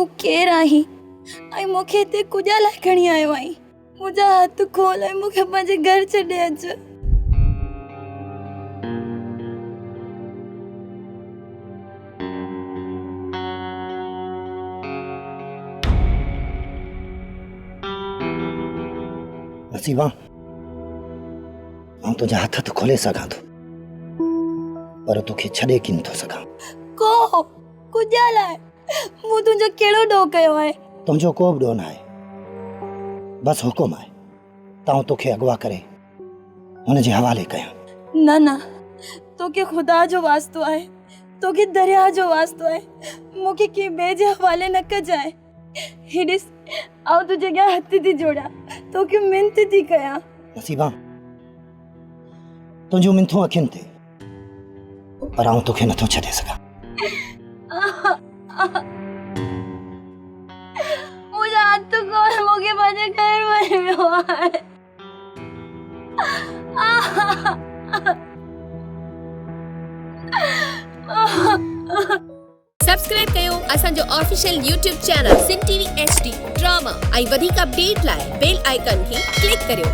तू केर आहीं ऐं मूंखे हिते कुॼा लाइ खणी आयो आहीं। मुंहिंजा हथ खोल ऐं मूंखे पंहिंजे घर छॾे अचु। नसीबा, आउं तुंहिंजा हथ त खोले सघां थो, पर तोखे छॾे कीन थो सघां। को कुॼा लाइ मूं तुंहिंजो कहिड़ो ॾोह कयो आहे? तुंहिंजो को बि ॾोह न आहे, बस हुकुम आहे तां तोखे अगवा करे हुनजे हवाले कयां। न न, तोखे खुदा जो वास्तो आहे, तोखे दरिया जो वास्तो आहे, मूंखे कंहिं ॿिए जे हवाले न कजाए। ही ॾिस, आउं तुंहिंजे अॻियां हथ थी जोड़ां, तोखे मिंत थी कयां। नसीबा, तुंहिंजूं मिंथूं अखियुनि ते, पर आउं तोखे नथो छॾे सघां। मुंहिंजा हथ खोल, मूंखे पंहिंजे घर वञिणो आहे। सब्सक्राइब कयो असांजो ऑफिशियल यूट्यूब चैनल सिन टीवी HD ड्रामा ऐं वधीक अपडेट लाइ बेल आइकन खे क्लिक करियो।